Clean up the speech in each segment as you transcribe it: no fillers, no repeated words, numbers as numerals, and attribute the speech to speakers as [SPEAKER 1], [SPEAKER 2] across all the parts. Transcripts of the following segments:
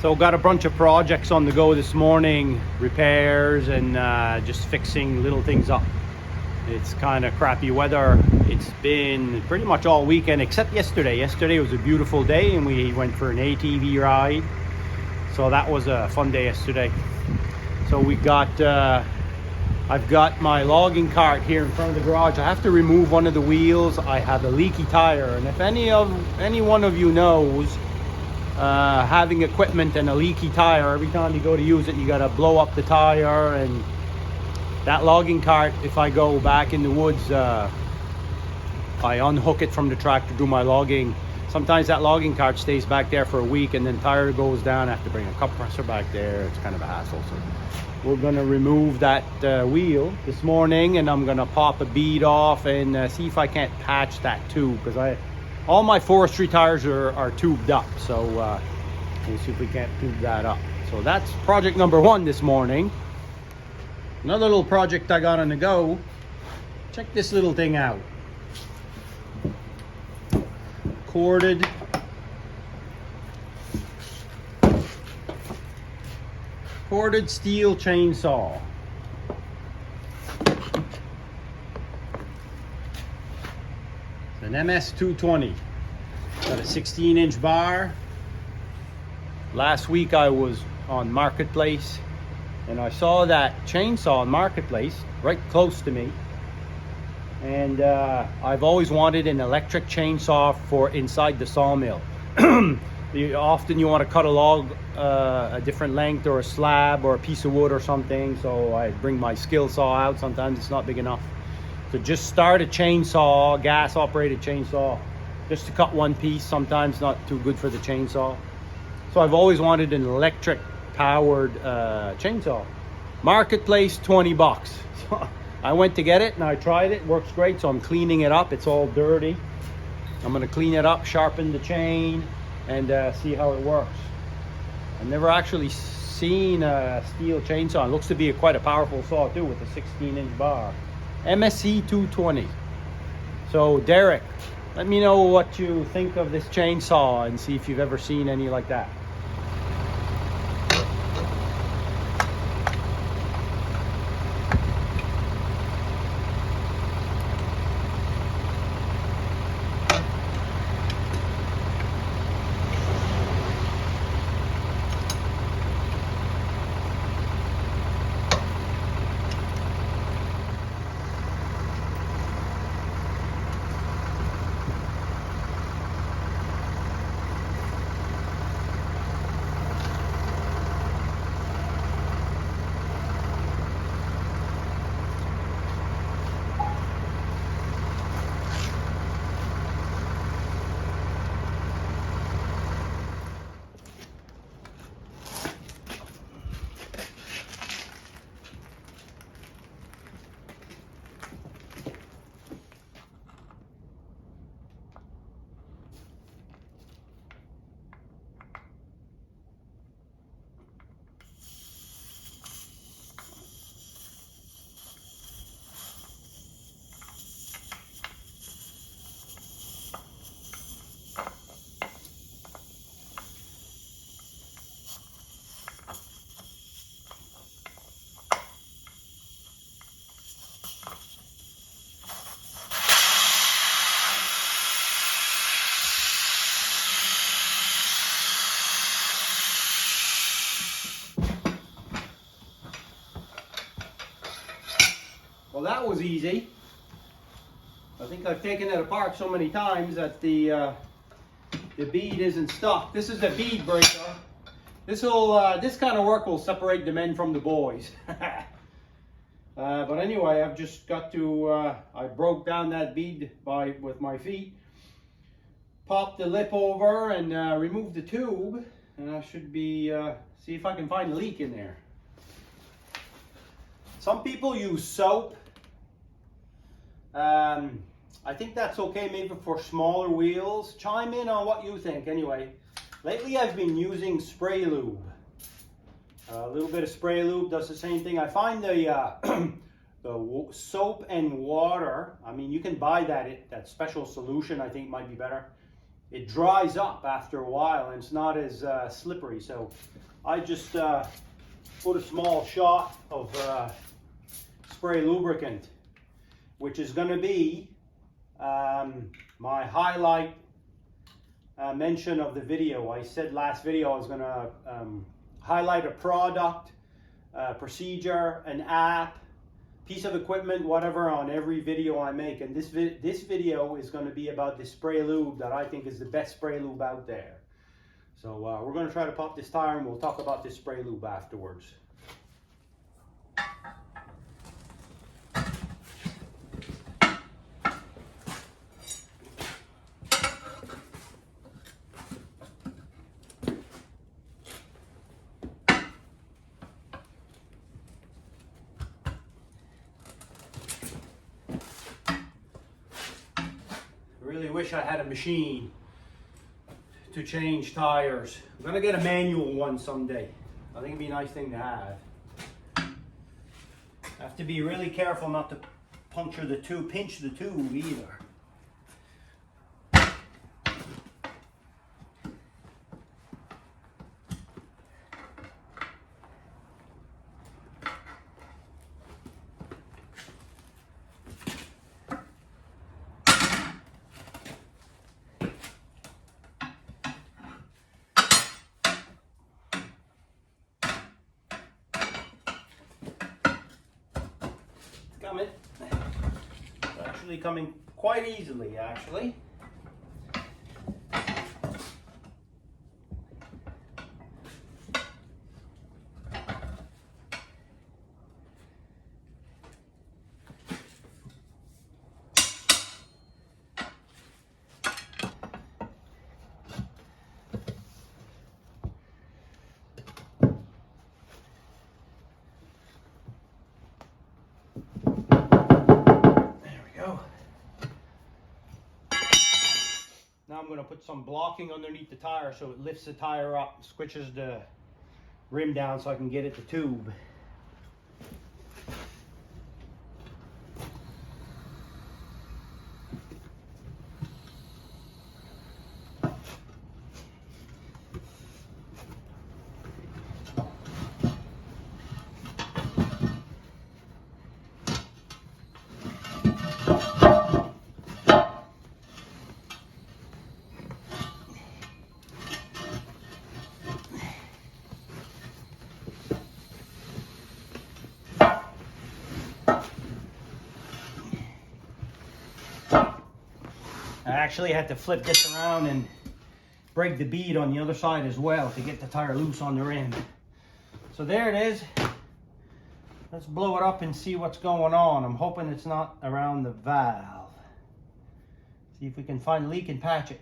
[SPEAKER 1] So got a bunch of projects on the go this morning, repairs and just fixing little things up. It's kind of crappy weather. It's been pretty much all weekend except yesterday. Yesterday was a beautiful day and we went for an ATV ride. So that was a fun day yesterday. So we got, I've got my logging cart here in front of the garage. I have to remove one of the wheels. I have a leaky tire, and if any one of you knows, having equipment and a leaky tire, every time you go to use it, you gotta blow up the tire. And that logging cart, if I go back in the woods, I unhook it from the tractor, do my logging. Sometimes that logging cart stays back there for a week and then tire goes down. I have to bring a compressor back there. It's kind of a hassle. So we're gonna remove that wheel this morning, and I'm gonna pop a bead off and see if I can't patch that tube, because all my forestry tires are tubed up. So we'll see if we can't tube that up. So that's project number one this morning. Another little project I got on the go. Check this little thing out. Corded steel chainsaw. It's an MS220. Got a 16-inch bar. Last week I was on Marketplace and I saw that chainsaw on Marketplace right close to me. And I've always wanted an electric chainsaw for inside the sawmill. Often you want to cut a log a different length, or a slab, or a piece of wood or something. So I bring my skill saw out. Sometimes it's not big enough. So just start a chainsaw, gas operated chainsaw, just to cut one piece. Sometimes not too good for the chainsaw. So I've always wanted an electric powered chainsaw. Marketplace, 20 bucks. I went to get it and I tried it. Works great. So I'm cleaning it up. It's all dirty. I'm going to clean it up, sharpen the chain, and see how it works. I've never actually seen a steel chainsaw. It looks to be quite a powerful saw too, with a 16-inch bar. MSC 220. So Derek, let me know what you think of this chainsaw and see if you've ever seen any like that. Well, that was easy. I think I've taken it apart so many times that the bead isn't stuck. This is a bead breaker. This kind of work will separate the men from the boys. But anyway, I've just got to, I broke down that bead with my feet, popped the lip over and removed the tube, and I should be, see if I can find a leak in there. Some people use soap. I think that's okay maybe for smaller wheels. Chime in on what you think. Anyway, lately I've been using spray lube. A little bit of spray lube does the same thing. I find the soap and water, I mean, you can buy that special solution, I think might be better. it dries up after a while and it's not as slippery. So I just put a small shot of spray lubricant, which is going to be my highlight mention of the video. I said last video I was going to highlight a product, procedure, an app, piece of equipment, whatever, on every video I make. And this video is going to be about the spray lube that I think is the best spray lube out there. So we're going to try to pop this tire and we'll talk about this spray lube afterwards. Really wish I had a machine to change tires. I'm gonna get a manual one someday. I think it'd be a nice thing to have. Have to be really careful not to pinch the tube either. It's actually coming quite easily, actually. Now I'm going to put some blocking underneath the tire so it lifts the tire up, squishes the rim down so I can get at the tube. I actually had to flip this around and break the bead on the other side as well to get the tire loose on the rim. So there it is. Let's blow it up and see what's going on. I'm hoping it's not around the valve. See if we can find a leak and patch it.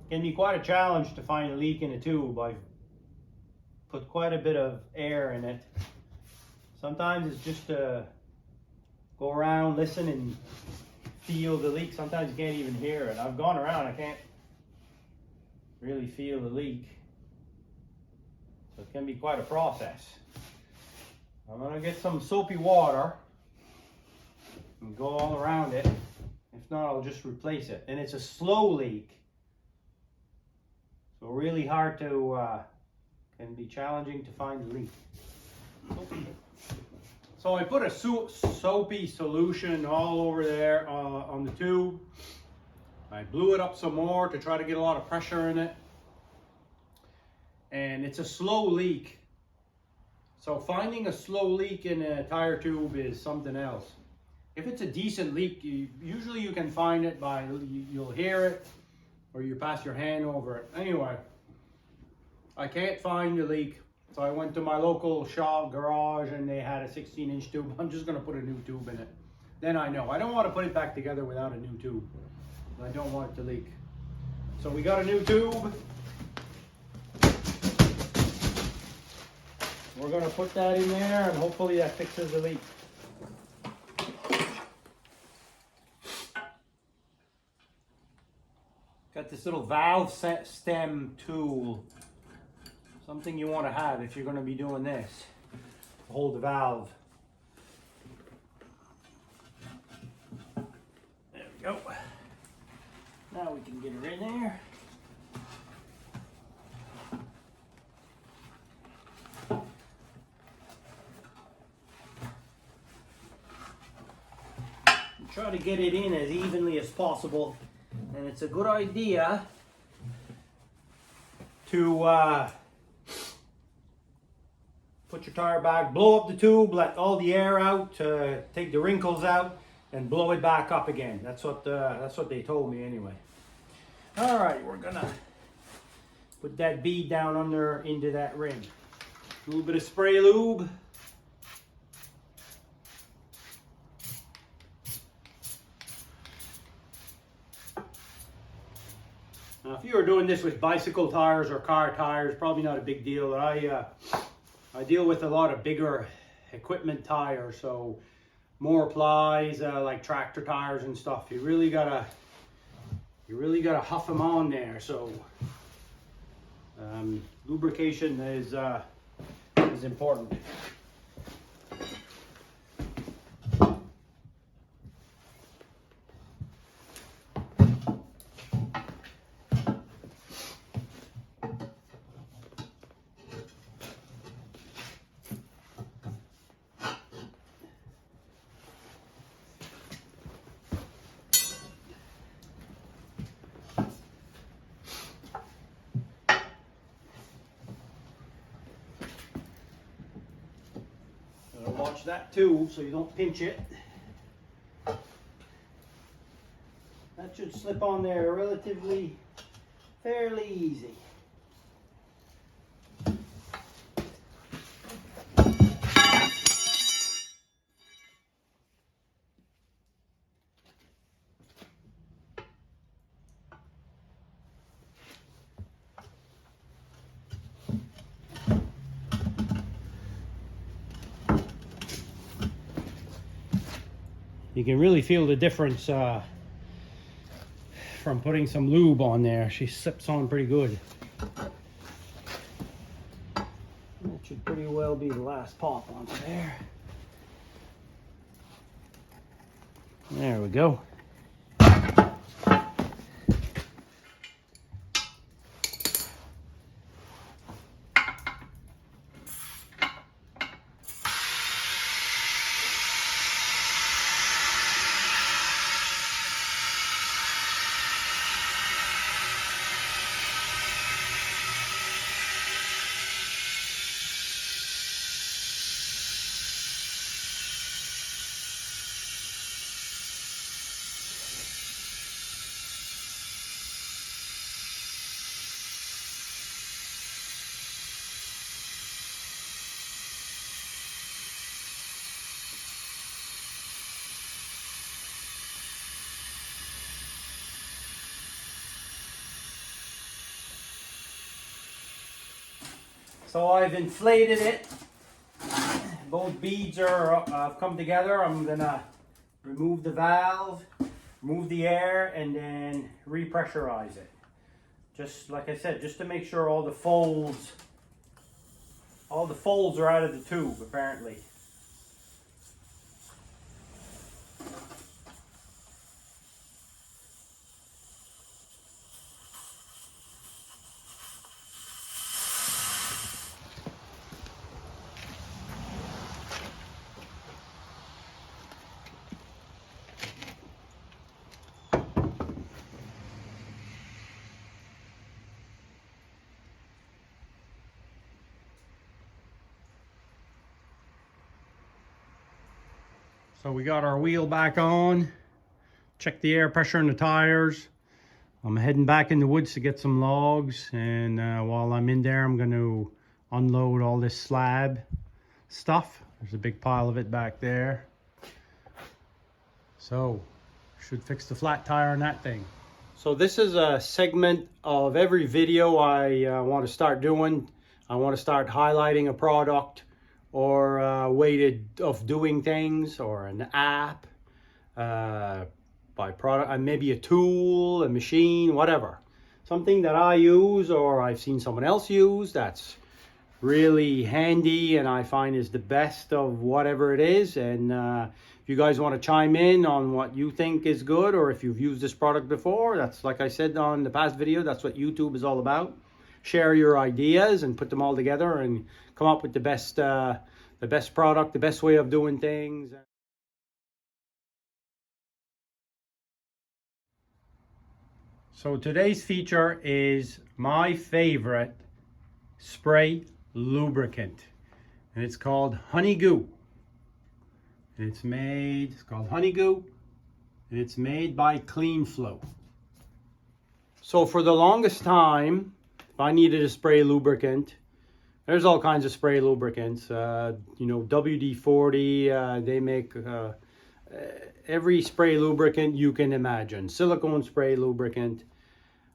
[SPEAKER 1] Can be quite a challenge to find a leak in a tube. I've put quite a bit of air in it. Sometimes it's just to go around, listen, and feel the leak. Sometimes you can't even hear it. I've gone around, I can't really feel the leak. So it can be quite a process. I'm gonna get some soapy water and go all around it. If not, I'll just replace it. And it's a slow leak. So really hard to, can be challenging to find the leak. So I put a soapy solution all over there on the tube. I blew it up some more to try to get a lot of pressure in it. And it's a slow leak. So finding a slow leak in a tire tube is something else. If it's a decent leak, usually you can find it by, you'll hear it, or you pass your hand over it. Anyway, I can't find the leak. So I went to my local shop garage and they had a 16-inch tube. I'm just gonna put a new tube in it. Then I know. I don't want to put it back together without a new tube. I don't want it to leak. So we got a new tube. We're gonna put that in there and hopefully that fixes the leak. Got this little valve stem tool. Something you want to have if you're going to be doing this. Hold the valve. There we go. Now we can get her in there. And try to get it in as evenly as possible. And it's a good idea to put your tire back, blow up the tube, let all the air out, take the wrinkles out, and blow it back up again. That's what they told me anyway. All right, we're gonna put that bead down under into that ring. A little bit of spray lube. Now, if you were doing this with bicycle tires or car tires, probably not a big deal. I deal with a lot of bigger equipment tires, so more plies, like tractor tires and stuff. You really gotta huff them on there. So lubrication is important. Watch that too, so you don't pinch it. That should slip on there fairly easy. You can really feel the difference from putting some lube on there. She slips on pretty good. That should pretty well be the last pop onto there. There we go. So I've inflated it. Both beads have come together. I'm gonna remove the valve, remove the air, and then repressurize it. Just like I said, just to make sure all the folds are out of the tube, apparently. So we got our wheel back on, check the air pressure in the tires. I'm heading back in the woods to get some logs, and while I'm in there, I'm going to unload all this slab stuff. There's a big pile of it back there. So, should fix the flat tire on that thing. So this is a segment of every video I want to start doing. I want to start highlighting a product or a way of doing things, or an app, by product, and maybe a tool, a machine, whatever. Something that I use or I've seen someone else use that's really handy and I find is the best of whatever it is. And if you guys want to chime in on what you think is good, or if you've used this product before, that's, like I said on the past video, that's what YouTube is all about. Share your ideas and put them all together and come up with the best product, the best way of doing things. So today's feature is my favorite spray lubricant, and it's called Honey Goo. And it's called Honey Goo, and it's made by Kleen Flo. So for the longest time, if I needed a spray lubricant, there's all kinds of spray lubricants. You know, WD-40, they make every spray lubricant you can imagine. Silicone spray lubricant.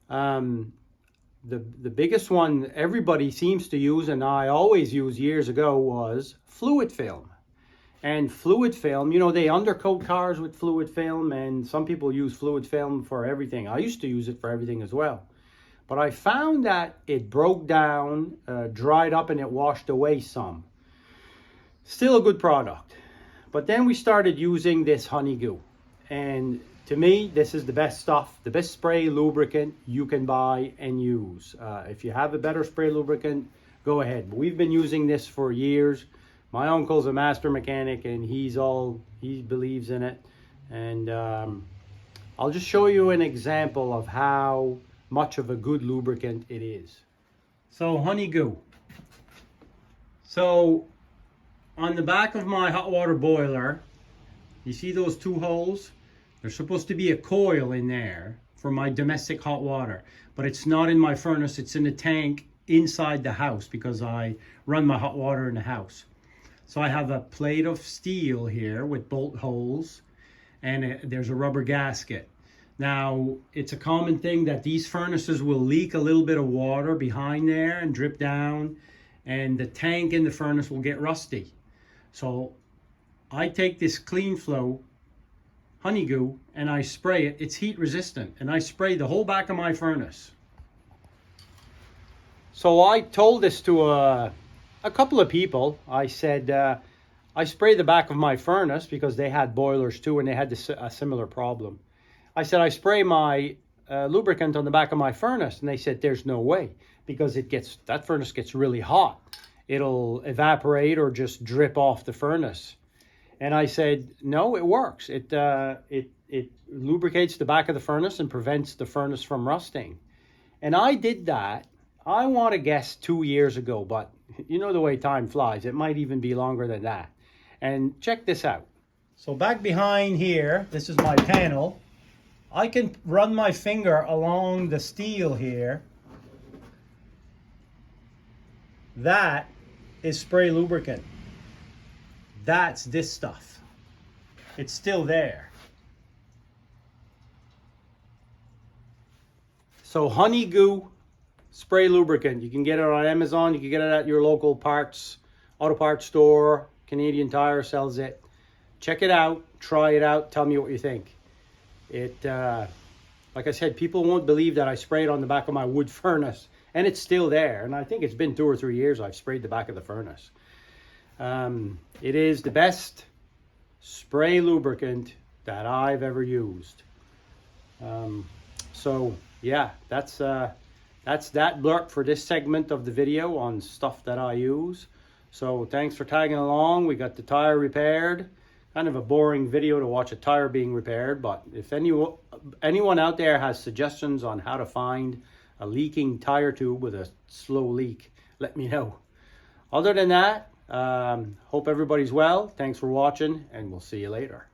[SPEAKER 1] The biggest one everybody seems to use, and I always used years ago, was fluid film. And fluid film, you know, they undercoat cars with fluid film, and some people use fluid film for everything. I used to use it for everything as well. But I found that it broke down, dried up, and it washed away some. Still a good product. But then we started using this Honey Goo. And to me, this is the best stuff, the best spray lubricant you can buy and use. If you have a better spray lubricant, go ahead. But we've been using this for years. My uncle's a master mechanic, and he believes in it. And I'll just show you an example of how much of a good lubricant it is. So Honey Goo. So on the back of my hot water boiler, you see those two holes? There's supposed to be a coil in there for my domestic hot water, but it's not in my furnace. It's in a tank inside the house because I run my hot water in the house. So I have a plate of steel here with bolt holes, and there's a rubber gasket. Now, it's a common thing that these furnaces will leak a little bit of water behind there and drip down, and the tank in the furnace will get rusty. So I take this Kleen Flo Honey Goo and I spray it. It's heat resistant, and I spray the whole back of my furnace. So I told this to a couple of people. I said, I spray the back of my furnace because they had boilers too, and they had a similar problem. I said, I spray my lubricant on the back of my furnace, and they said, there's no way, because that furnace gets really hot. It'll evaporate or just drip off the furnace. And I said, no, it works. It lubricates the back of the furnace and prevents the furnace from rusting. And I did that, I want to guess 2 years ago, but you know the way time flies. It might even be longer than that. And check this out. So back behind here, this is my panel. I can run my finger along the steel here. That is spray lubricant. That's this stuff. It's still there. So Honey Goo spray lubricant. You can get it on Amazon. You can get it at your local auto parts store. Canadian Tire sells it. Check it out. Try it out. Tell me what you think. Like I said, people won't believe that I sprayed on the back of my wood furnace, and it's still there. And I think it's been 2 or 3 years I've sprayed the back of the furnace. It is the best spray lubricant that I've ever used. So yeah, that's that blurb for this segment of the video on stuff that I use. So thanks for tagging along. We got the tire repaired. Kind of a boring video to watch a tire being repaired, but if anyone out there has suggestions on how to find a leaking tire tube with a slow leak, let me know. Other than that, hope everybody's well. Thanks for watching, and we'll see you later.